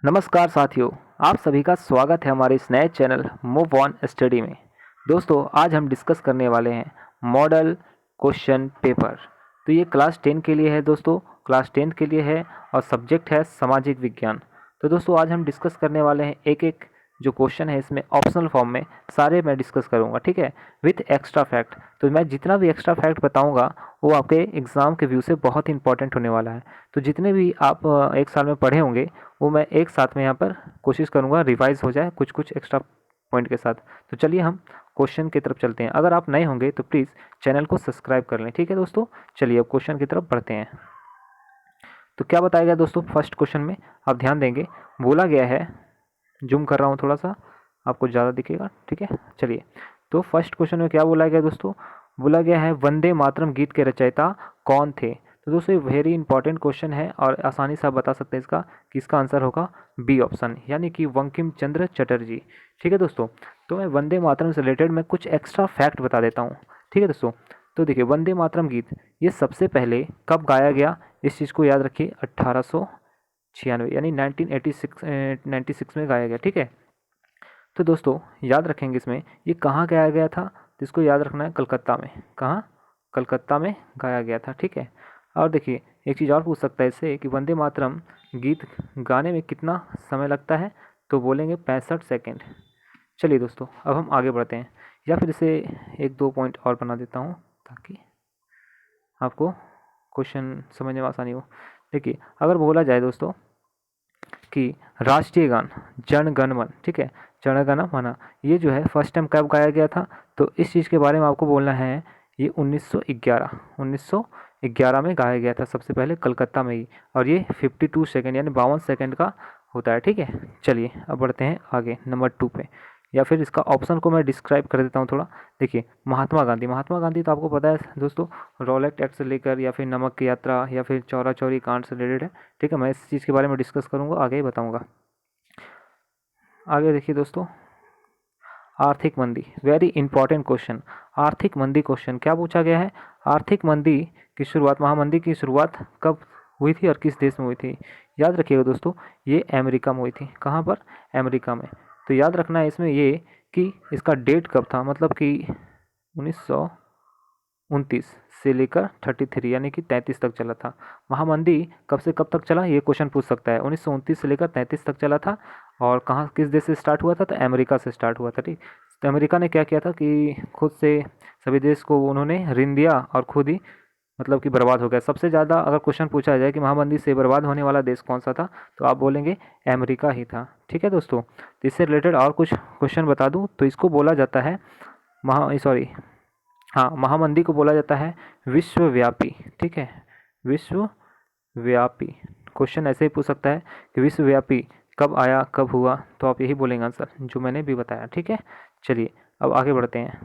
नमस्कार साथियों, आप सभी का स्वागत है हमारे इस नए चैनल मूव ऑन स्टडी में। दोस्तों, आज हम डिस्कस करने वाले हैं मॉडल क्वेश्चन पेपर। तो ये क्लास 10 के लिए है दोस्तों, क्लास 10 के लिए है और सब्जेक्ट है सामाजिक विज्ञान। तो दोस्तों, आज हम डिस्कस करने वाले हैं एक एक जो क्वेश्चन है इसमें ऑप्शनल फॉर्म में सारे मैं डिस्कस करूँगा, ठीक है, विथ एक्स्ट्रा फैक्ट। तो मैं जितना भी एक्स्ट्रा फैक्ट बताऊँगा वो आपके एग्ज़ाम के व्यू से बहुत इंपॉर्टेंट होने वाला है। तो जितने भी आप एक साल में पढ़े होंगे वो मैं एक साथ में यहाँ पर कोशिश करूँगा रिवाइज हो जाए कुछ कुछ एक्स्ट्रा पॉइंट के साथ। तो चलिए हम क्वेश्चन की तरफ चलते हैं। अगर आप नए होंगे तो प्लीज़ चैनल को सब्सक्राइब कर लें, ठीक है दोस्तों। चलिए अब क्वेश्चन की तरफ बढ़ते हैं। तो क्या बताया गया दोस्तों फर्स्ट क्वेश्चन में, आप ध्यान देंगे, बोला गया है, जूम कर रहा हूँ थोड़ा सा, आपको ज़्यादा दिखेगा, ठीक है। चलिए, तो फर्स्ट क्वेश्चन में क्या बोला गया दोस्तों, बोला गया है वंदे मातरम गीत के रचयिता कौन थे। तो दोस्तों ये वेरी इंपॉर्टेंट क्वेश्चन है और आसानी से आप बता सकते हैं इसका कि इसका आंसर होगा बी ऑप्शन, यानी कि बंकिम चंद्र चटर्जी। ठीक है दोस्तों, तो मैं वंदे मातरम से रिलेटेड मैं कुछ एक्स्ट्रा फैक्ट बता देता हूँ, ठीक है दोस्तों। तो देखिए, वंदे मातरम गीत ये सबसे पहले कब गाया गया, इस चीज़ को याद रखिए, 1896 यानी 1986 में गाया गया, ठीक है। तो दोस्तों याद रखेंगे इसमें ये कहाँ गाया गया था, तो इसको याद रखना है कलकत्ता में। कहाँ? कलकत्ता में गाया गया था, ठीक है। और देखिए, एक चीज़ और पूछ सकता है इससे कि वंदे मातरम गीत गाने में कितना समय लगता है, तो बोलेंगे 65 सेकेंड। चलिए दोस्तों, अब हम आगे बढ़ते हैं, या फिर इसे एक दो पॉइंट और बना देता हूँ ताकि आपको क्वेश्चन समझने में आसानी हो। देखिए, अगर बोला जाए दोस्तों कि राष्ट्रीय गान जन गण मन, ठीक है, जन गण मन, ये जो है फर्स्ट टाइम कब गाया गया था, तो इस चीज़ के बारे में आपको बोलना है। ये 1911 में गाया गया था सबसे पहले कलकत्ता में ही, और ये 52 सेकेंड यानी 52 सेकेंड का होता है, ठीक है। चलिए अब बढ़ते हैं आगे नंबर 2 पे, या फिर इसका ऑप्शन को मैं डिस्क्राइब कर देता हूँ थोड़ा। देखिए, महात्मा गांधी, महात्मा गांधी तो आपको पता है दोस्तों, रॉलेट एक्ट से लेकर या फिर नमक की यात्रा या फिर चौरा चौरी कांड से रिलेटेड है, ठीक है। मैं इस चीज़ के बारे में डिस्कस करूँगा, आगे ही बताऊँगा। आगे देखिए दोस्तों, आर्थिक मंदी, वेरी इंपॉर्टेंट क्वेश्चन। आर्थिक मंदी क्वेश्चन क्या पूछा गया है, आर्थिक मंदी की शुरुआत, महामंदी की शुरुआत कब हुई थी और किस देश में हुई थी। याद रखिएगा दोस्तों, ये अमेरिका में हुई थी। कहाँ पर? अमेरिका में। तो याद रखना है इसमें ये कि इसका डेट कब था, मतलब कि 1929 से लेकर 33 यानी कि 33 तक चला था। महामंदी कब से कब तक चला, ये क्वेश्चन पूछ सकता है। 1929 से लेकर 33 तक चला था, और कहाँ किस देश से स्टार्ट हुआ था, तो अमेरिका से स्टार्ट हुआ था, ठीक। तो अमेरिका ने क्या किया था कि खुद से सभी देश को उन्होंने ऋण दिया और खुद ही मतलब कि बर्बाद हो गया। सबसे ज़्यादा अगर क्वेश्चन पूछा जाए कि महामंदी से बर्बाद होने वाला देश कौन सा था, तो आप बोलेंगे अमेरिका ही था, ठीक है दोस्तों। तो इससे रिलेटेड और कुछ क्वेश्चन बता दूं, तो इसको बोला जाता है महामंदी को बोला जाता है विश्वव्यापी, ठीक है, विश्वव्यापी। क्वेश्चन ऐसे ही पूछ सकता है कि विश्वव्यापी कब आया, कब हुआ, तो आप यही बोलेंगे आंसर जो मैंने भी बताया, ठीक है। चलिए अब आगे बढ़ते हैं।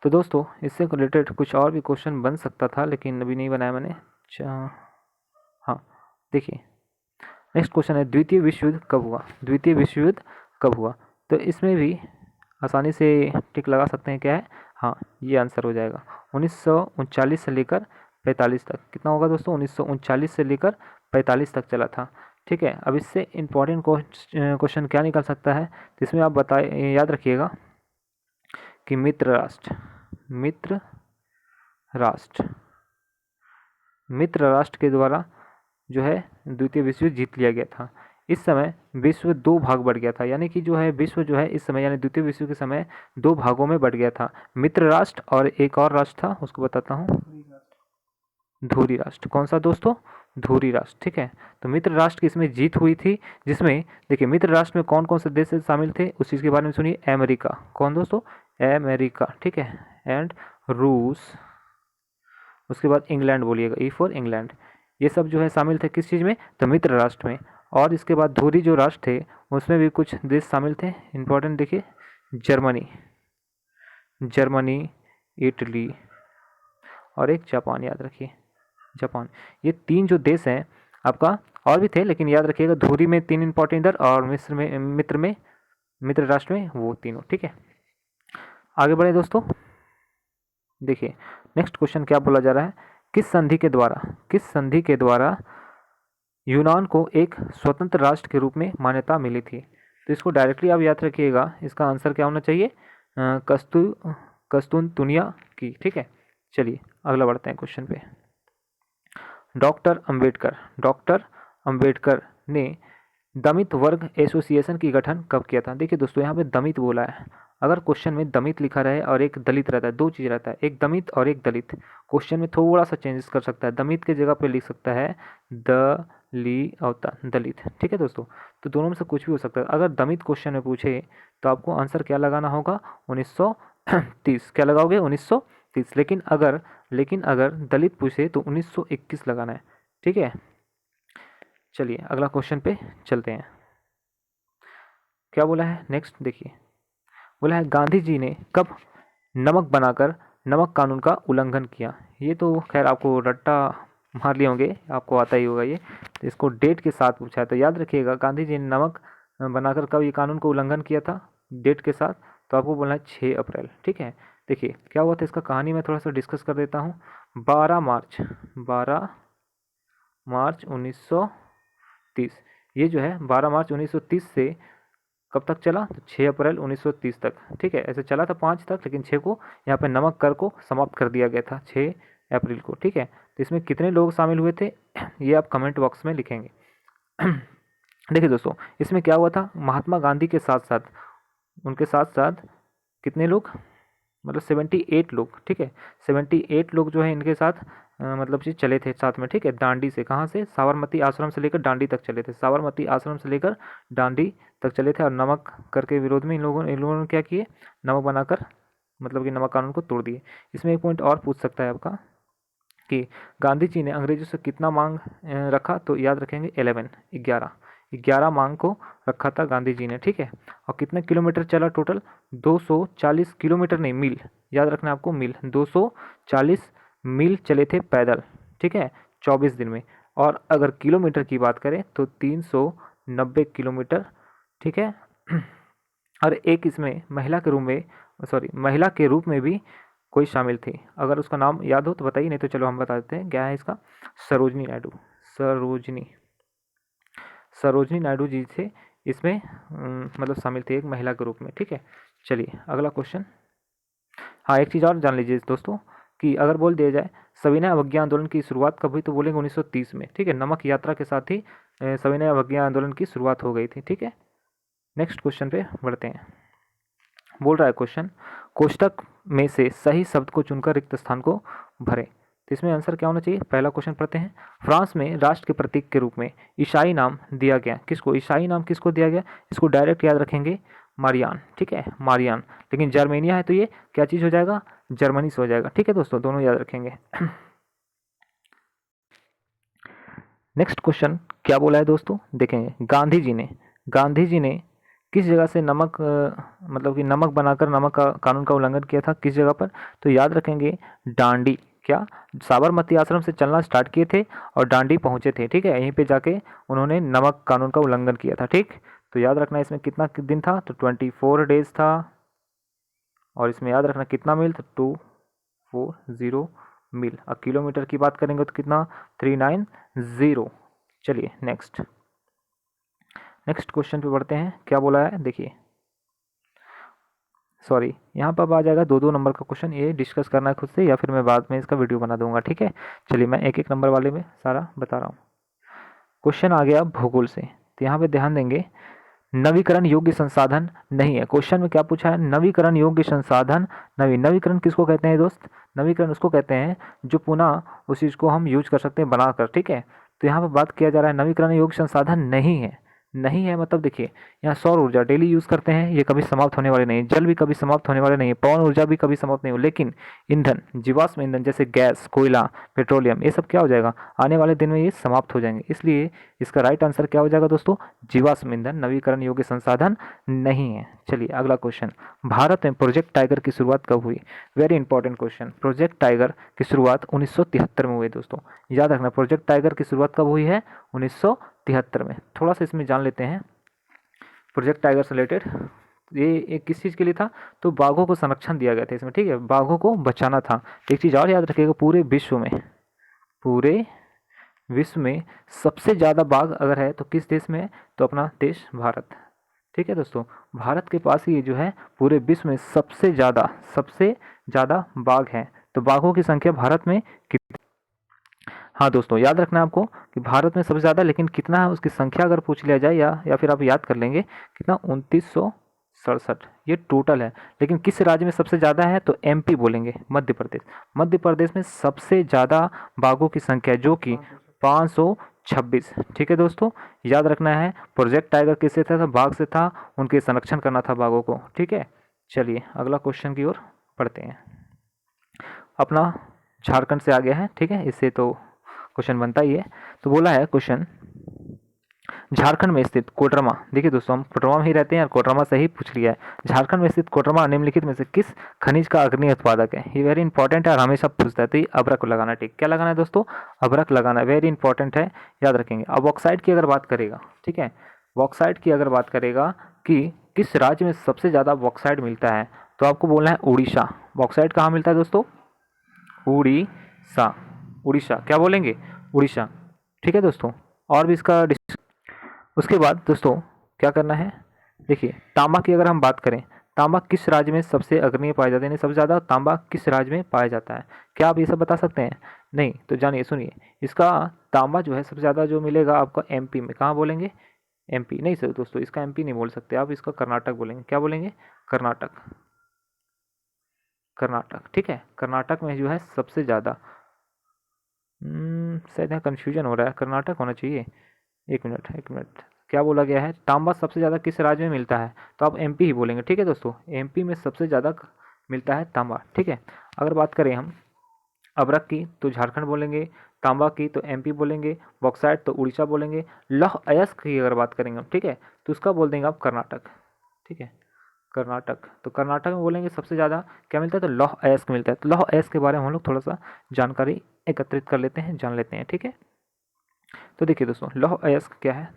तो दोस्तों इससे रिलेटेड कुछ और भी क्वेश्चन बन सकता था, लेकिन अभी नहीं बनाया मैंने। हाँ, देखिए, नेक्स्ट क्वेश्चन है द्वितीय विश्व युद्ध कब हुआ, द्वितीय विश्व युद्ध कब हुआ। तो इसमें भी आसानी से टिक लगा सकते हैं, क्या है, हाँ, ये आंसर हो जाएगा 1939 से लेकर 45 तक। कितना होगा दोस्तों, 1939 से लेकर 45 तक चला था, ठीक है। अब इससे इम्पोर्टेंट क्वेश्चन क्या निकल सकता है, तो इसमें आप बताए, याद रखिएगा कि मित्र राष्ट्र के द्वारा जो है द्वितीय विश्व युद्ध जीत लिया गया था। इस समय विश्व दो भाग बढ़ गया था, यानी कि जो है विश्व जो है इस समय यानी द्वितीय विश्व के समय दो भागों में बढ़ गया था, मित्र राष्ट्र और एक और राष्ट्र था, उसको बताता हूँ, धूरी राष्ट्र। कौन सा दोस्तों, धूरी राष्ट्र, ठीक है। तो मित्र राष्ट्र की इसमें जीत हुई थी, जिसमें देखिए मित्र राष्ट्र में कौन कौन से देश शामिल थे उस चीज़ के बारे में सुनिए। अमेरिका, कौन दोस्तों, अमेरिका, ठीक है, एंड रूस, उसके बाद इंग्लैंड, बोलिएगा ई फॉर इंग्लैंड। ये सब जो है शामिल थे किस चीज़ में, तो मित्र राष्ट्र में। और इसके बाद धुरी जो राष्ट्र थे उसमें भी कुछ देश शामिल थे इंपॉर्टेंट, देखिए, जर्मनी, इटली और एक जापान, याद रखिए, जापान। ये तीन जो देश हैं आपका, और भी थे लेकिन याद रखिएगा, धुरी में तीन इंपॉर्टेंट इधर, और मित्र राष्ट्र में वो तीनों, ठीक है। आगे बढ़े दोस्तों, देखिए नेक्स्ट क्वेश्चन क्या बोला जा रहा है, किस संधि के द्वारा यूनान को एक स्वतंत्र राष्ट्र के रूप में मान्यता मिली थी? तो इसको डायरेक्टली आप याद रखिएगा, इसका आंसर क्या होना चाहिए? कस्तूनतुनिया की। ठीक है, चलिए अगला बढ़ते हैं क्वेश्चन पे। डॉक्टर अंबेडकर ने दलित वर्ग एसोसिएशन की गठन कब किया था? देखिए दोस्तों, यहाँ पे दलित बोला है। अगर क्वेश्चन में दलित लिखा रहे और एक दलित रहता है, दो चीज़ रहता है, एक दलित और एक दलित, क्वेश्चन में थोड़ा सा चेंजेस कर सकता है। दलित के जगह पे लिख सकता है दलित। ठीक है दोस्तों, तो दोनों में से कुछ भी हो सकता है। अगर दलित क्वेश्चन में पूछे तो आपको आंसर क्या लगाना होगा? 1930। क्या लगाओगे? 1930। लेकिन अगर दलित पूछे तो 1921 लगाना है। ठीक है, चलिए अगला क्वेश्चन पे चलते हैं। क्या बोला है नेक्स्ट देखिए, बोला है गांधी जी ने कब नमक बनाकर नमक कानून का उल्लंघन किया? ये तो खैर आपको रट्टा मार लिए होंगे, आपको आता ही होगा ये। तो इसको डेट के साथ पूछा है, तो याद रखिएगा गांधी जी ने नमक बनाकर कब ये कानून को उल्लंघन किया था डेट के साथ, तो आपको बोलना है 6 अप्रैल। ठीक है, देखिए क्या हुआ था, इसका कहानी मैं थोड़ा सा डिस्कस कर देता हूँ। 12 मार्च 1930, ये जो है 12 मार्च 1930 से कब तक चला? तो 6 अप्रैल 1930 तक। ठीक है, ऐसे चला था 5 तक, लेकिन 6 को यहाँ पे नमक कर को समाप्त कर दिया गया था 6 अप्रैल को। ठीक है, तो इसमें कितने लोग शामिल हुए थे ये आप कमेंट बॉक्स में लिखेंगे। देखिए दोस्तों, इसमें क्या हुआ था, महात्मा गांधी के साथ साथ उनके साथ साथ कितने लोग, मतलब 78 लोग। ठीक है, 78 लोग जो है इनके साथ मतलब जी चले थे साथ में। ठीक है, दांडी से, कहाँ से? साबरमती आश्रम से लेकर दांडी तक चले थे। साबरमती आश्रम से लेकर दांडी तक चले थे और नमक करके विरोध में इन लोगों ने क्या किए? नमक बनाकर मतलब कि नमक कानून को तोड़ दिए। इसमें एक पॉइंट और पूछ सकता है आपका कि गांधी जी ने अंग्रेजों से कितना मांग रखा? तो याद रखेंगे 11 मांग को रखा था गांधी जी ने। ठीक है, और कितने किलोमीटर चला टोटल? 240 किलोमीटर, नहीं मील, याद रखना आपको, मील। 240 मील चले थे पैदल। ठीक है, 24 दिन में। और अगर किलोमीटर की बात करें तो 390 किलोमीटर। ठीक है, और एक इसमें महिला के रूप में भी कोई शामिल थी। अगर उसका नाम याद हो तो बताइए, नहीं तो चलो हम बता देते हैं क्या है इसका। सरोजनी नायडू। सरोजनी नायडू जी थे इसमें मतलब शामिल थे एक महिला के रूप में। ठीक है, चलिए अगला क्वेश्चन। हाँ, एक चीज़ और जान लीजिए दोस्तों कि अगर बोल दिया जाए सविनय अवज्ञा आंदोलन की शुरुआत कब हुई, तो बोलेंगे 1930 में। ठीक है, नमक यात्रा के साथ ही सविनय अवज्ञा आंदोलन की शुरुआत हो गई थी। ठीक है, नेक्स्ट क्वेश्चन पे बढ़ते हैं। बोल रहा है क्वेश्चन, कोष्टक में से सही शब्द को चुनकर रिक्त स्थान को भरें। तो इसमें आंसर क्या होना चाहिए? पहला क्वेश्चन पढ़ते हैं। फ्रांस में राष्ट्र के प्रतीक के रूप में ईसाई नाम दिया गया किसको? ईसाई नाम किसको दिया गया? इसको डायरेक्ट याद रखेंगे, मारियान। ठीक है, मारियान। लेकिन जर्मेनिया है तो ये क्या चीज़ हो जाएगा? जर्मनी से हो जाएगा। ठीक है दोस्तों, दोनों याद रखेंगे। नेक्स्ट क्वेश्चन क्या बोला है दोस्तों, देखेंगे। गांधी जी ने किस जगह से नमक मतलब कि नमक बनाकर नमक का कानून का उल्लंघन किया था? किस जगह पर? तो याद रखेंगे दांडी। क्या? साबरमती आश्रम से चलना स्टार्ट किए थे और दांडी पहुंचे थे। ठीक है, यहीं पे जाके उन्होंने नमक कानून का उल्लंघन किया था। ठीक, तो याद रखना इसमें कितना दिन था? तो 24 डेज था। और इसमें याद रखना कितना मील? तो 240 मील। और किलोमीटर की बात करेंगे तो कितना? 390। चलिए नेक्स्ट क्वेश्चन पे बढ़ते हैं। क्या बोला है देखिए, सॉरी यहाँ पर आ जाएगा 2-2 नंबर का क्वेश्चन, ये डिस्कस करना है खुद से या फिर मैं बाद में इसका वीडियो बना दूंगा। ठीक है, चलिए मैं एक नंबर वाले में सारा बता रहा हूँ। क्वेश्चन आ गया भूगोल से, तो यहाँ पे ध्यान देंगे। नवीकरण योग्य संसाधन नहीं है। क्वेश्चन में क्या पूछा है? नवीकरण योग्य संसाधन। नवीकरण किसको कहते हैं दोस्त? नवीकरण उसको कहते हैं जो पुनः उस चीज़ को हम यूज कर सकते हैं बनाकर। ठीक है, तो यहाँ पर बात किया जा रहा है नवीकरण योग्य संसाधन नहीं है मतलब देखिए, यहाँ सौर ऊर्जा डेली यूज़ करते हैं, ये कभी समाप्त होने वाले नहीं है। जल भी कभी समाप्त होने वाले नहीं है। पवन ऊर्जा भी कभी समाप्त नहीं हो। लेकिन ईंधन, जीवाश्म ईंधन जैसे गैस, कोयला, पेट्रोलियम, ये सब क्या हो जाएगा? आने वाले दिन में ये समाप्त हो जाएंगे। इसलिए इसका राइट आंसर क्या हो जाएगा दोस्तों? जीवाश्म ईंधन नवीकरण योग्य संसाधन नहीं है। चलिए अगला क्वेश्चन। भारत में प्रोजेक्ट टाइगर की शुरुआत कब हुई? Very important question. Project tiger की शुरुआत 1973 में हुई दोस्तों। याद रखना, प्रोजेक्ट टाइगर की शुरुआत कब हुई है? 1973 में। थोड़ा सा इसमें जान लेते हैं प्रोजेक्ट टाइगर से रिलेटेड। ये किस चीज़ के लिए था? तो बाघों को संरक्षण दिया गया था इसमें। ठीक है, बाघों को बचाना था। एक चीज़ और याद रखिएगा, पूरे विश्व में सबसे ज़्यादा बाघ अगर है तो किस देश में है, तो अपना देश भारत। ठीक है दोस्तों, भारत के पास ही जो है पूरे विश्व में सबसे ज़्यादा बाघ हैं। तो बाघों की संख्या भारत में कितनी? हाँ दोस्तों, याद रखना है आपको कि भारत में सबसे ज़्यादा, लेकिन कितना है उसकी संख्या अगर पूछ लिया जाए या फिर आप याद कर लेंगे कितना, 2967 ये टोटल है। लेकिन किस राज्य में सबसे ज़्यादा है, तो एमपी बोलेंगे, मध्य प्रदेश। मध्य प्रदेश में सबसे ज़्यादा बाघों की संख्या है, जो कि 526। ठीक है दोस्तों, याद रखना है। प्रोजेक्ट टाइगर किससे था, तो बाघ से था, उनके संरक्षण करना था बाघों को। ठीक है, चलिए अगला क्वेश्चन की ओर पढ़ते हैं। अपना झारखंड से आ गया है, ठीक है, इससे तो क्वेश्चन बनता ही है। तो बोला है क्वेश्चन, झारखंड में स्थित कोडरमा, देखिए दोस्तों हम कोडरमा में ही रहते हैं और कोडरमा से ही पूछ लिया है। झारखंड में स्थित कोडरमा निम्नलिखित में से किस खनिज का अग्रणी उत्पादक है? ये वेरी इंपॉर्टेंट है और हमेशा पूछता है। तो ये अभ्रक लगाना, ठीक, क्या लगाना है दोस्तों, अभ्रक लगाना, वेरी इंपॉर्टेंट है, याद रखेंगे। अब बॉक्साइट की अगर बात करेगा, ठीक है, बॉक्साइट की अगर बात करेगा कि किस राज्य में सबसे ज़्यादा बॉक्साइट मिलता है, तो आपको बोलना है उड़ीसा। बॉक्साइट कहाँ मिलता है दोस्तों, उड़ीसा। उड़ीसा क्या बोलेंगे, उड़ीसा। ठीक है दोस्तों, और भी इसका उसके बाद दोस्तों क्या करना है, देखिए तांबा की अगर हम बात करें, तांबा किस राज्य में सबसे अग्रणी पाया जाता है, यानी सबसे ज़्यादा तांबा किस राज्य में पाया जाता है? क्या आप ये सब बता सकते हैं? नहीं, तो जानिए सुनिए, इसका तांबा जो है सबसे ज़्यादा जो मिलेगा आपको एमपी में। कहाँ बोलेंगे, एमपी नहीं सर दोस्तों, इसका एमपी नहीं बोल सकते आप, इसका कर्नाटक बोलेंगे। क्या बोलेंगे, कर्नाटक। कर्नाटक, ठीक है, कर्नाटक में जो है सबसे ज़्यादा, शायद यहाँ कन्फ्यूजन हो रहा है, कर्नाटक होना चाहिए। एक मिनट, क्या बोला गया है, तांबा सबसे ज़्यादा किस राज्य में मिलता है, तो आप एमपी ही बोलेंगे। ठीक है दोस्तों, एमपी में सबसे ज़्यादा मिलता है तांबा। ठीक है, अगर बात करें हम अभ्रक की तो झारखंड बोलेंगे, तांबा की तो एमपी बोलेंगे, बॉक्साइट तो उड़ीसा बोलेंगे, लौह अयस्क की अगर बात करेंगे हम, ठीक है, तो उसका बोल देंगे आप कर्नाटक। ठीक है, कर्नाटक, तो कर्नाटक में बोलेंगे सबसे ज़्यादा क्या मिलता है, तो लौह अयस्क मिलता है। तो लौह अयस्क के बारे में हम लोग थोड़ा सा जानकारी एकत्रित कर लेते हैं, जान लेते हैं। ठीक है, तो देखिए दोस्तों लौह अयस्क क्या है,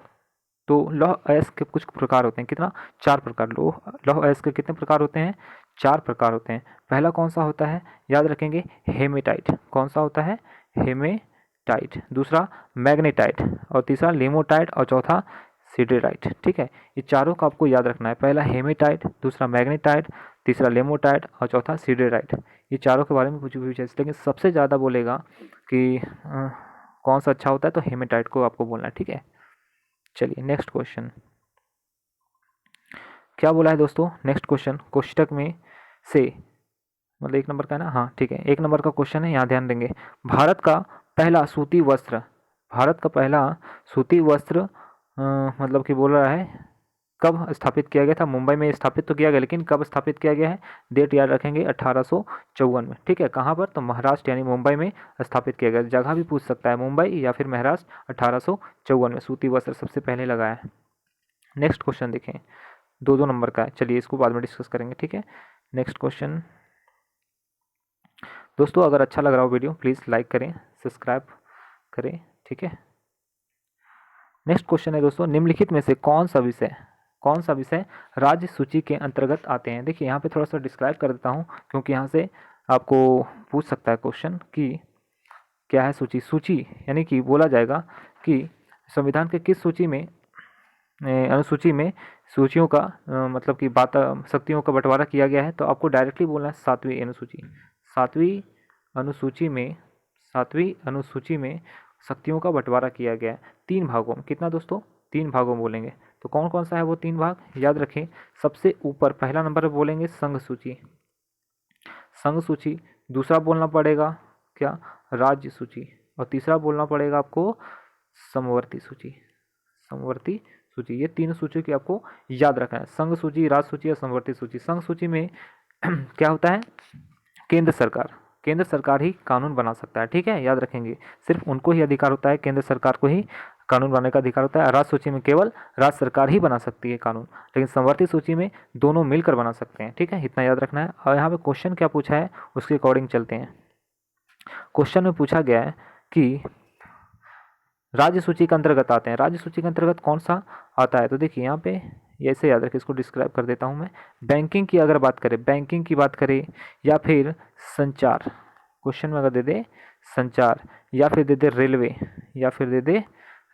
तो लौह अयस्क के कुछ प्रकार होते हैं, कितना, 4 प्रकार। लौह अयस्क के कितने प्रकार होते हैं, 4 प्रकार होते हैं। पहला कौन सा होता है, याद रखेंगे, हेमेटाइट। कौन सा होता है, हेमेटाइट। दूसरा मैग्नेटाइट, और तीसरा लिमोटाइट, और चौथा सिडरेटाइट। ठीक है, ये चारों का आपको याद रखना है। पहला हेमेटाइट, दूसरा मैग्नेटाइट, तीसरा लेमोटाइट और चौथा सिडरेटाइट। ये चारों के बारे में पूछा, लेकिन सबसे ज़्यादा बोलेगा कि कौन सा अच्छा होता है, तो हेमेटाइट को आपको बोलना है। ठीक है, चलिए नेक्स्ट क्वेश्चन क्या बोला है दोस्तों, नेक्स्ट क्वेश्चन कोष्टक में से, मतलब 1 नंबर का है ना, हाँ ठीक है, 1 नंबर का क्वेश्चन है, यहाँ ध्यान देंगे। भारत का पहला सूती वस्त्र, भारत का पहला सूती वस्त्र मतलब कि बोल रहा है कब स्थापित किया गया था। मुंबई में स्थापित तो किया गया, लेकिन कब स्थापित किया गया है, डेट याद रखेंगे 1854 में। ठीक है, कहाँ पर, तो महाराष्ट्र यानी मुंबई में स्थापित किया गया। जगह भी पूछ सकता है, मुंबई या फिर महाराष्ट्र। 1854 में सूती वस्त्र सबसे पहले लगाया है। नेक्स्ट क्वेश्चन देखें, 2 नंबर का है, चलिए इसको बाद में डिस्कस करेंगे। ठीक है, नेक्स्ट क्वेश्चन दोस्तों, अगर अच्छा लग रहा हो वीडियो प्लीज़ लाइक करें, सब्सक्राइब करें। ठीक है, नेक्स्ट क्वेश्चन है दोस्तों, निम्नलिखित में से कौन सा विषय राज्य सूची के अंतर्गत आते हैं। देखिए यहाँ पे थोड़ा सा डिस्क्राइब कर देता हूँ, क्योंकि यहाँ से आपको पूछ सकता है क्वेश्चन कि क्या है सूची। सूची यानी कि बोला जाएगा कि संविधान के किस सूची में, अनुसूची में सूचियों का मतलब कि बात शक्तियों का बंटवारा किया गया है, तो आपको डायरेक्टली बोलना है 7वीं अनुसूची। 7वीं अनुसूची में, 7वीं अनुसूची में शक्तियों का बंटवारा किया गया है 3 भागों में। कितना दोस्तों, 3 भागों में बोलेंगे। तो कौन कौन सा है वो 3 भाग, याद रखें। सबसे ऊपर पहला नंबर पर बोलेंगे संघ सूची, संघ सूची। दूसरा बोलना पड़ेगा क्या, राज्य सूची। और तीसरा बोलना पड़ेगा आपको समवर्ती सूची, समवर्ती सूची। ये 3 सूची की आपको याद रखना है, संघ सूची, राज्य सूची और समवर्ती सूची। संघ सूची में क्या होता है, केंद्र सरकार ही कानून बना सकता है। ठीक है, याद रखेंगे, सिर्फ उनको ही अधिकार होता है, केंद्र सरकार को ही कानून बनाने का अधिकार होता है। राज्य सूची में केवल राज्य सरकार ही बना सकती है कानून, लेकिन समवर्ती सूची में दोनों मिलकर बना सकते हैं। ठीक है, इतना याद रखना है। और यहाँ पे क्वेश्चन क्या पूछा है उसके अकॉर्डिंग चलते हैं। क्वेश्चन में पूछा गया है कि राज्य सूची के अंतर्गत आते हैं, राज्य सूची के अंतर्गत कौन सा आता है। तो देखिए यहाँ पे ऐसे याद रखें, इसको डिस्क्राइब कर देता हूँ मैं। बैंकिंग की अगर बात करें, बैंकिंग की बात करें, या फिर संचार, क्वेश्चन में अगर दे दे संचार, या फिर दे दे रेलवे, या फिर दे दे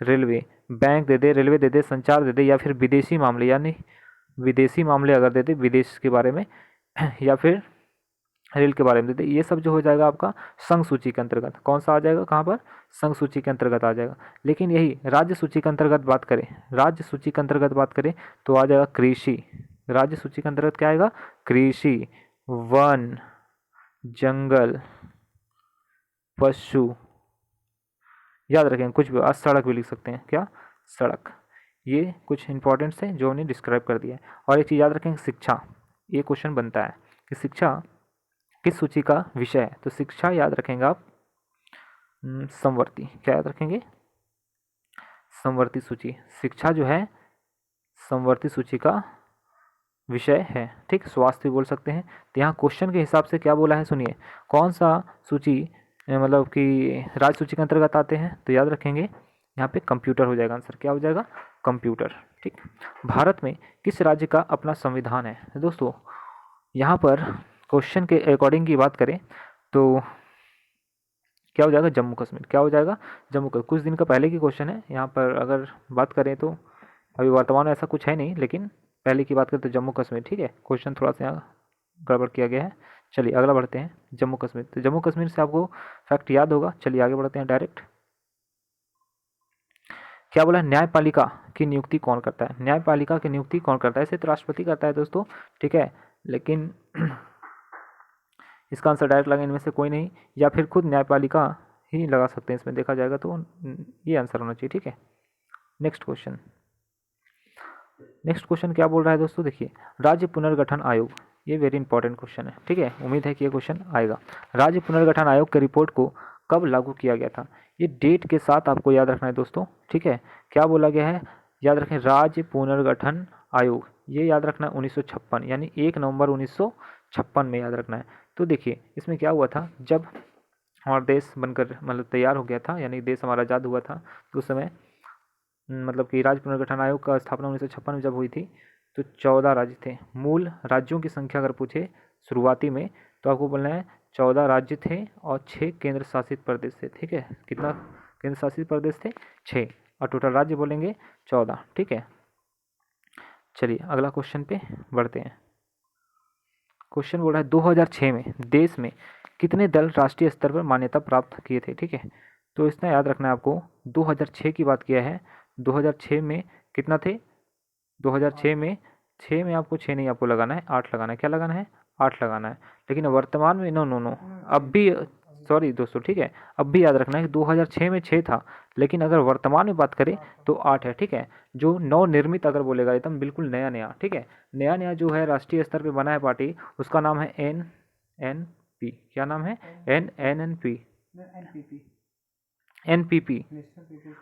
रेलवे, बैंक दे दे, रेलवे दे दे, संचार दे दे, या फिर विदेशी मामले, यानी विदेशी मामले अगर दे दे विदेश के बारे में या फिर रेल के बारे में दे दे, ये सब जो हो जाएगा आपका संघ सूची के अंतर्गत। कौन सा आ जाएगा, कहाँ पर, संघ सूची के अंतर्गत आ जाएगा। लेकिन यही राज्य सूची के अंतर्गत बात करें, राज्य सूची के अंतर्गत बात करें तो आ जाएगा कृषि। राज्य सूची के अंतर्गत क्या आएगा, कृषि, वन, जंगल, पशु, याद रखें कुछ भी, आज सड़क भी लिख सकते हैं, क्या, सड़क। ये कुछ इंपॉर्टेंट्स है जो हमने डिस्क्राइब कर दिया है। और एक चीज़ याद रखें, शिक्षा, ये क्वेश्चन बनता है कि शिक्षा किस सूची का विषय है, तो शिक्षा याद रखेंगे आप समवर्ती, क्या याद रखेंगे, समवर्ती सूची। शिक्षा जो है समवर्ती सूची का विषय है, ठीक। स्वास्थ्य भी बोल सकते हैं। तो यहाँ क्वेश्चन के हिसाब से क्या बोला है, सुनिए, कौन सा सूची मतलब कि राज्य सूची के अंतर्गत आते हैं, तो याद रखेंगे यहाँ पे कंप्यूटर हो जाएगा आंसर, क्या हो जाएगा, कंप्यूटर, ठीक। भारत में किस राज्य का अपना संविधान है, दोस्तों यहाँ पर क्वेश्चन के अकॉर्डिंग की बात करें तो क्या हो जाएगा, जम्मू कश्मीर, क्या हो जाएगा, जम्मू कश्मीर। कुछ दिन का पहले की क्वेश्चन है, यहाँ पर अगर बात करें तो अभी वर्तमान में ऐसा कुछ है नहीं, लेकिन पहले की बात करें तो जम्मू कश्मीर, ठीक है। क्वेश्चन थोड़ा सा यहाँ गड़बड़ किया गया है। चलिए अगला बढ़ते हैं, जम्मू कश्मीर। तो जम्मू कश्मीर से आपको फैक्ट याद होगा। चलिए आगे बढ़ते हैं डायरेक्ट। क्या बोला है, न्यायपालिका की नियुक्ति कौन करता है, न्यायपालिका की नियुक्ति कौन करता है, इसे तो राष्ट्रपति करता है दोस्तों, ठीक है। लेकिन इसका आंसर डायरेक्ट लगा इनमें से कोई नहीं, या फिर खुद न्यायपालिका ही लगा सकते हैं, इसमें देखा जाएगा तो ये आंसर होना चाहिए, ठीक है। नेक्स्ट क्वेश्चन, नेक्स्ट क्वेश्चन क्या बोल रहा है दोस्तों, देखिए, राज्य पुनर्गठन आयोग, ये वेरी इंपॉर्टेंट क्वेश्चन है, ठीक है। उम्मीद है कि ये क्वेश्चन आएगा। राज्य पुनर्गठन आयोग की रिपोर्ट को कब लागू किया गया था, ये डेट के साथ आपको याद रखना है दोस्तों, ठीक है। क्या बोला गया है, याद रखें, राज्य पुनर्गठन आयोग, ये याद रखना है 1956, यानी 1 नवंबर 1956 में याद रखना है। तो देखिए इसमें क्या हुआ था, जब हमारा देश बनकर मतलब तैयार हो गया था, यानी देश हमारा आज़ाद हुआ था, तो उस समय मतलब कि राज्य पुनर्गठन आयोग का स्थापना 1956 में जब हुई थी, तो 14 राज्य थे। मूल राज्यों की संख्या अगर पूछे शुरुआती में, तो आपको बोलना है 14 राज्य थे और 6 केंद्र शासित प्रदेश थे, ठीक है। कितना केंद्र शासित प्रदेश थे, 6, और टोटल राज्य बोलेंगे 14, ठीक है। चलिए अगला क्वेश्चन पे बढ़ते हैं। क्वेश्चन बोल रहा है 2006 में देश में कितने दल राष्ट्रीय स्तर पर मान्यता प्राप्त किए थे, ठीक है। तो इतना याद रखना है आपको, 2006 की बात किया है, 2006 में कितना थे, 2006 में 6 में आपको 6 नहीं आपको लगाना है 8 लगाना है, क्या लगाना है, 8 लगाना है। लेकिन वर्तमान में नो नो नो, अब भी सॉरी दोस्तों, ठीक है, अब भी याद रखना है कि 2006 में 6 था, लेकिन अगर वर्तमान में बात करें तो 8 है, ठीक है। जो नवनिर्मित अगर बोलेगा एकदम बिल्कुल नया नया, ठीक है, नया नया जो है राष्ट्रीय स्तर पे बना है पार्टी, उसका नाम है NNP, क्या नाम है, NNP, NPP,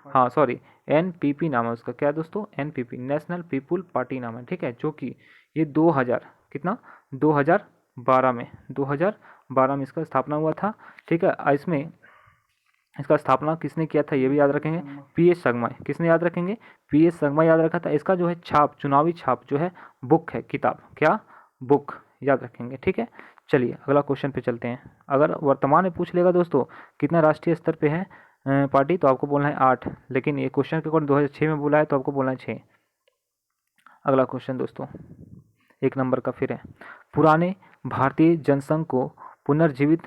हाँ सॉरी, NPP नाम है उसका, क्या है दोस्तों, NPP, नेशनल पीपुल पार्टी नाम है, ठीक है। जो कि ये 2000 कितना 2012 में 2012 में इसका स्थापना हुआ था, ठीक है। इसमें इसका स्थापना किसने किया था ये भी याद रखेंगे, PS संगमा, किसने याद रखेंगे, PS संगमा याद रखा था। इसका जो है छाप, चुनावी छाप जो है बुक है, किताब, क्या बुक, याद रखेंगे, ठीक है। चलिए अगला क्वेश्चन पे चलते हैं। अगर वर्तमान में पूछ लेगा दोस्तों कितना राष्ट्रीय स्तर पे है पार्टी, तो आपको बोलना है 8, लेकिन ये क्वेश्चन के अकॉर्डिंग 2006 में बोला है तो आपको बोलना है 6। अगला क्वेश्चन दोस्तों 1 नंबर का फिर है, पुराने भारतीय जनसंघ को पुनर्जीवित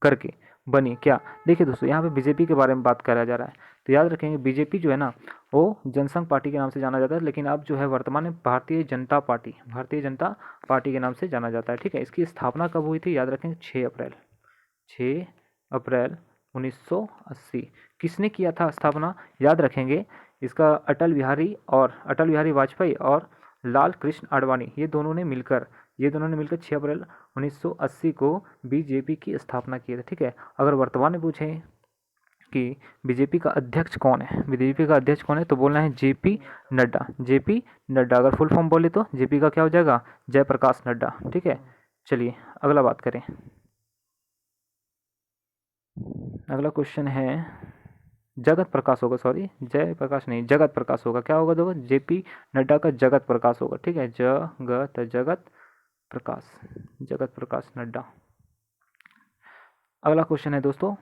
करके बनी क्या। देखिए दोस्तों यहाँ पे बीजेपी के बारे में बात करा जा रहा है, तो याद रखेंगे बीजेपी जो है ना वो जनसंघ पार्टी के नाम से जाना जाता है, लेकिन अब जो है वर्तमान में भारतीय जनता पार्टी के नाम से जाना जाता है, ठीक है। इसकी स्थापना कब हुई थी, याद रखेंगे 6 अप्रैल 1980। किसने किया था स्थापना, याद रखेंगे, इसका अटल बिहारी वाजपेयी और लाल कृष्ण आडवाणी, ये दोनों ने मिलकर 6 अप्रैल 1980 को बीजेपी की स्थापना की थी, ठीक है। अगर वर्तमान में पूछें कि बीजेपी का अध्यक्ष कौन है, तो बोलना है JP नड्डा। अगर फुल फॉर्म बोले तो JP का क्या हो जाएगा, जयप्रकाश नड्डा, ठीक है। चलिए अगला बात करें। अगला क्वेश्चन है जगत प्रकाश होगा, सॉरी जयप्रकाश नहीं, जगत प्रकाश होगा। क्या होगा दोस्तों, JP नड्डा का जगत प्रकाश होगा, ठीक है। जगत प्रकाश नड्डा। अगला क्वेश्चन है दोस्तों,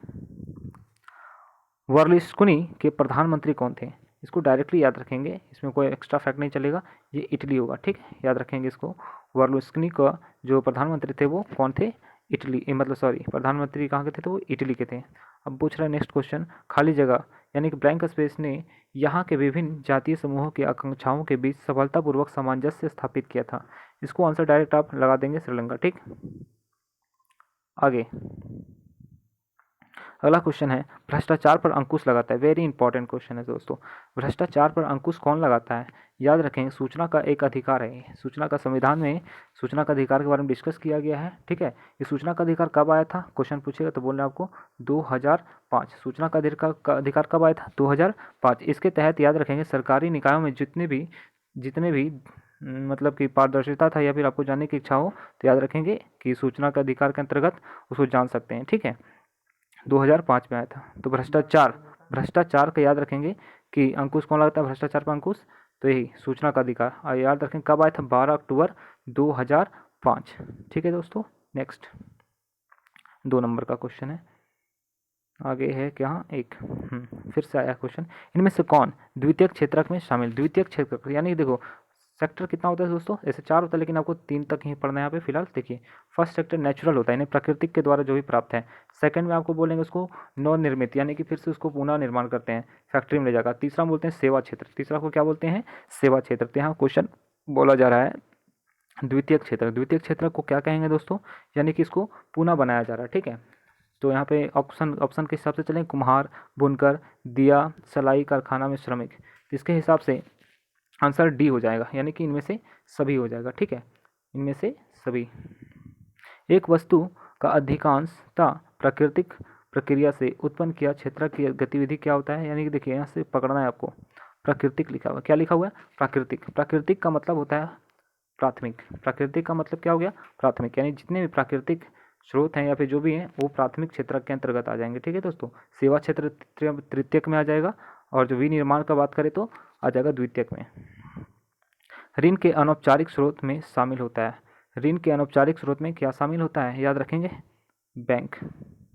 बर्लुस्कोनी के प्रधानमंत्री कौन थे? इसको डायरेक्टली याद रखेंगे, इसमें कोई एक्स्ट्रा फैक्ट नहीं चलेगा, ये इटली होगा, ठीक है, याद रखेंगे इसको। बर्लुस्कोनी का जो प्रधानमंत्री थे वो कौन थे? इटली, मतलब सॉरी, प्रधानमंत्री कहाँ के थे? तो वो इटली के थे। अब पूछ रहा है नेक्स्ट क्वेश्चन, खाली जगह यानी कि ब्लैंक स्पेस ने यहाँ के विभिन्न जातीय समूहों की आकांक्षाओं के बीच सफलतापूर्वक सामंजस्य स्थापित किया था। इसको आंसर डायरेक्ट आप लगा देंगे, श्रीलंका, ठीक। आगे अगला क्वेश्चन है, भ्रष्टाचार पर अंकुश लगाता है। वेरी इंपॉर्टेंट क्वेश्चन है दोस्तों। भ्रष्टाचार पर अंकुश कौन लगाता है? याद रखें, सूचना का एक अधिकार है। सूचना का संविधान में सूचना का अधिकार के बारे में डिस्कस किया गया है, ठीक है। ये सूचना का अधिकार कब आया था? क्वेश्चन पूछेगा तो बोलना आपको 2005। सूचना का अधिकार कब आया था? 2005। इसके तहत याद रखेंगे सरकारी निकायों में जितने भी मतलब कि पारदर्शिता था या फिर आपको जानने की इच्छा हो तो याद रखेंगे कि सूचना का अधिकार के अंतर्गत उसको जान सकते हैं, ठीक है। 2005 में आया था। तो भ्रष्टाचार का याद रखेंगे कि अंकुश कौन लगता है भ्रष्टाचार पर अंकुश? तो यही सूचना का अधिकार। और याद रखें कब आया था? 12 अक्टूबर 2005, ठीक है दोस्तों। नेक्स्ट 2 नंबर का क्वेश्चन है, आगे है क्या? एक फिर से आया क्वेश्चन, इनमें से कौन द्वितीयक क्षेत्रक में शामिल? द्वितीयक क्षेत्रक यानी देखो सेक्टर कितना होता है दोस्तों? ऐसे 4 होता है, लेकिन आपको 3 तक ही पढ़ना है यहाँ पे फिलहाल। देखिए, फर्स्ट सेक्टर नेचुरल होता है, यानी प्राकृतिक के द्वारा जो भी प्राप्त है। सेकंड में आपको बोलेंगे उसको नवनिर्मित, यानी कि फिर से उसको पुनः निर्माण करते हैं, फैक्ट्री में ले जाकर। तीसरा बोलते हैं सेवा क्षेत्र, तीसरा को क्या बोलते हैं? सेवा क्षेत्र। तो यहाँ क्वेश्चन बोला जा रहा है द्वितीयक क्षेत्र। द्वितीयक क्षेत्र को क्या कहेंगे दोस्तों? यानी कि इसको पुनः बनाया जा रहा है, ठीक है। तो यहाँ पे ऑप्शन के हिसाब से चलें, कुम्हार, बुनकर, दिया, सलाई कारखाना में श्रमिक। तो इसके हिसाब से आंसर डी हो जाएगा, यानी कि इनमें से सभी हो जाएगा, ठीक है, इनमें से सभी। एक वस्तु का अधिकांशतः प्राकृतिक प्रक्रिया से उत्पन्न किया क्षेत्र की गतिविधि क्या होता है? यानी कि देखिए यहाँ से पकड़ना है आपको, प्राकृतिक लिखा हुआ, क्या लिखा हुआ है? प्राकृतिक। प्राकृतिक का मतलब होता है प्राथमिक। प्राकृतिक का मतलब क्या हो गया? प्राथमिक, यानी जितने भी प्राकृतिक स्रोत हैं या फिर जो भी हैं वो प्राथमिक क्षेत्र के अंतर्गत आ जाएंगे, ठीक है दोस्तों। सेवा क्षेत्र तृतीयक में आ जाएगा, और जो विनिर्माण का बात करें तो आ जाएगा द्वितीयक में। ऋण के अनौपचारिक स्रोत में शामिल होता है। ऋण के अनौपचारिक स्रोत में क्या शामिल होता है? याद रखेंगे, बैंक।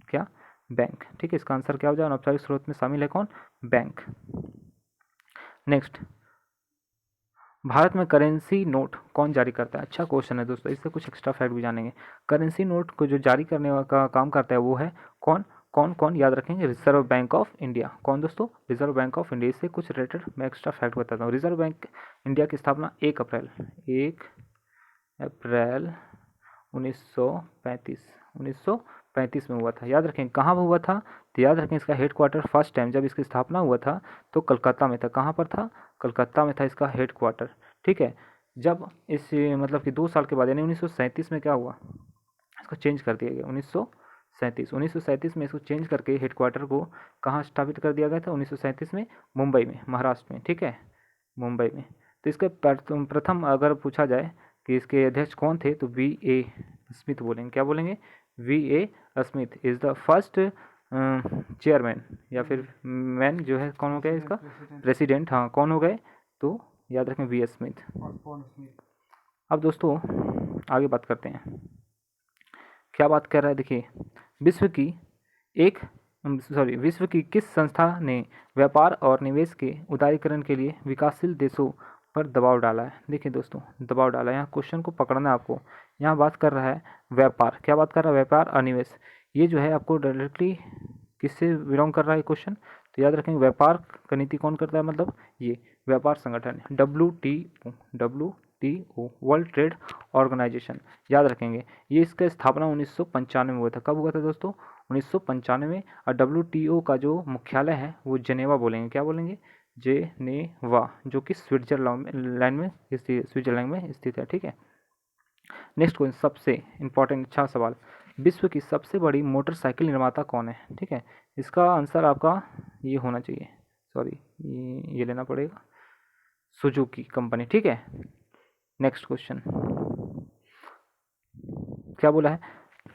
क्या? बैंक, ठीक है। इसका आंसर क्या हो जाएगा? अनौपचारिक स्रोत में शामिल है कौन? बैंक। नेक्स्ट, भारत में करेंसी नोट कौन जारी करता है? अच्छा क्वेश्चन है दोस्तों, इससे कुछ एक्स्ट्रा फैक्ट भी जानेंगे। करेंसी नोट को जो जारी करने का काम करता है वो है कौन? कौन याद रखेंगे? Reserve bank of India. कौन दोस्तों? Reserve bank of India. इससे कुछ रिलेटेड मैं एक्स्ट्रा फैक्ट बताता हूँ। रिजर्व बैंक इंडिया की स्थापना 1 अप्रैल 1935 में हुआ था। याद रखें कहाँ हुआ था? तो याद रखें इसका हेडक्वार्टर फर्स्ट टाइम जब इसकी स्थापना हुआ था तो कलकत्ता में था। कहाँ पर था? कलकत्ता में था इसका हेडक्वार्टर, ठीक है। जब इस मतलब कि 2 साल के बाद यानी 1937 में क्या हुआ? इसको चेंज कर दिया गया। 1937 में इसको चेंज करके हेडक्वार्टर को कहाँ स्थापित कर दिया गया था? 1937 में मुंबई में, महाराष्ट्र में, ठीक है, मुंबई में। तो इसके प्रथम अगर पूछा जाए कि इसके अध्यक्ष कौन थे तो V.A. स्मिथ बोलेंगे। क्या बोलेंगे? V.A. Smith is the first chairman, या फिर मैन जो है कौन हो गया इसका? प्रेसिडेंट, हाँ, कौन हो गए? तो याद रखें V.A. स्मिथ। अब दोस्तों आगे बात करते हैं, क्या बात कर रहा है? देखिए, विश्व की किस संस्था ने व्यापार और निवेश के उदारीकरण के लिए विकासशील देशों पर दबाव डाला है? देखिए दोस्तों, दबाव डाला है, यहाँ क्वेश्चन को पकड़ना है आपको। यहाँ बात कर रहा है व्यापार, क्या बात कर रहा है? व्यापार और निवेश। ये जो है आपको डायरेक्टली किससे बिलोंग कर रहा है क्वेश्चन? तो याद रखेंगे व्यापार का नीति कौन करता है? मतलब ये व्यापार संगठन WTO, वर्ल्ड ट्रेड ऑर्गेनाइजेशन। याद रखेंगे ये इसका स्थापना 1995 में हुआ था। कब हुआ था दोस्तों? 1995 में। और WTO का जो मुख्यालय है वो जेनेवा बोलेंगे। क्या बोलेंगे? जेनेवा, जो कि स्विट्जरलैंड में स्थित है, ठीक है। नेक्स्ट क्वेश्चन, सबसे इंपॉर्टेंट अच्छा सवाल, विश्व की सबसे बड़ी मोटरसाइकिल निर्माता कौन है? ठीक है, इसका आंसर आपका ये होना चाहिए, सॉरी ये लेना पड़ेगा, सुजुकी कंपनी, ठीक है। नेक्स्ट क्वेश्चन क्या बोला है?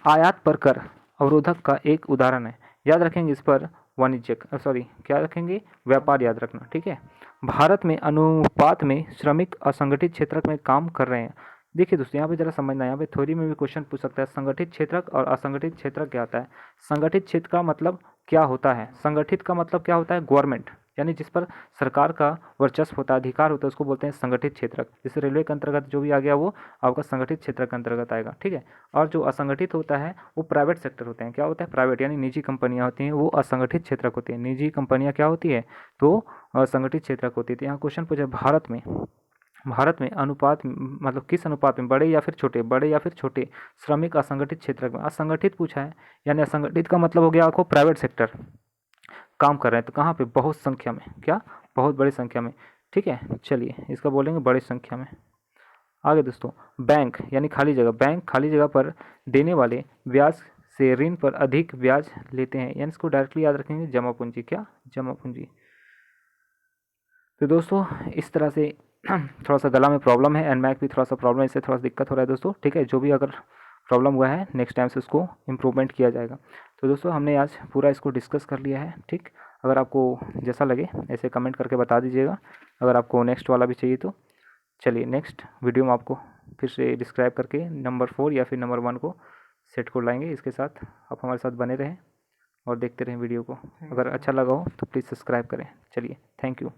आयात पर कर अवरोधक का एक उदाहरण है। याद रखेंगे इस पर वाणिज्यिक क्या रखेंगे? व्यापार याद रखना, ठीक है। भारत में अनुपात में श्रमिक असंगठित क्षेत्र में काम कर रहे हैं देखिए दोस्तों, यहाँ पे जरा समझना है, यहाँ पे थ्योरी में भी क्वेश्चन पूछ सकता है, संगठित क्षेत्रक और असंगठित क्षेत्रक क्या होता है। संगठित क्षेत्र का मतलब क्या होता है, संगठित का मतलब क्या होता है, गवर्नमेंट, यानी जिस पर सरकार का वर्चस्व होता है, अधिकार होता है, उसको बोलते हैं संगठित क्षेत्रक। जैसे रेलवे के अंतर्गत जो भी आ गया वो आपका संगठित क्षेत्र के अंतर्गत आएगा, ठीक है। और जो असंगठित होता है वो प्राइवेट सेक्टर होते हैं, क्या होता है, प्राइवेट, यानी निजी कंपनियां होती हैं, वो असंगठित क्षेत्रक होती हैं। निजी कंपनियां क्या होती है, तो असंगठित क्षेत्रक होती है। तो यहाँ क्वेश्चन पूछा, भारत में अनुपात मतलब किस अनुपात में, बड़े या फिर छोटे, बड़े या फिर छोटे श्रमिक असंगठित क्षेत्र में, असंगठित पूछा है, यानी असंगठित का मतलब हो गया आपको प्राइवेट सेक्टर काम कर रहे हैं, तो कहाँ पे, बहुत संख्या में, क्या, बहुत बड़ी संख्या में, ठीक है। चलिए इसका बोलेंगे बड़ी संख्या में। आगे दोस्तों, बैंक यानी खाली जगह, बैंक खाली जगह पर देने वाले ब्याज से ऋण पर अधिक ब्याज लेते हैं, यानी इसको डायरेक्टली याद रखेंगे जमा पूंजी, क्या, जमा पूंजी। तो दोस्तों इस तरह से थोड़ा सा गला में प्रॉब्लम है, एनमैक भी थोड़ा सा प्रॉब्लम है, इससे थोड़ा सा दिक्कत हो रहा है दोस्तों, ठीक है। जो भी अगर प्रॉब्लम हुआ है नेक्स्ट टाइम से उसको इम्प्रूवमेंट किया जाएगा। तो दोस्तों हमने आज पूरा इसको डिस्कस कर लिया है, ठीक। अगर आपको जैसा लगे ऐसे कमेंट करके बता दीजिएगा, अगर आपको नेक्स्ट वाला भी चाहिए तो। चलिए नेक्स्ट वीडियो में आपको फिर से डिस्क्राइब करके नंबर 4 या फिर नंबर 1 को सेट को लाएंगे। इसके साथ आप हमारे साथ बने रहें और देखते रहें वीडियो को। अगर अच्छा लगा हो तो प्लीज़ सब्सक्राइब करें। चलिए, थैंक यू।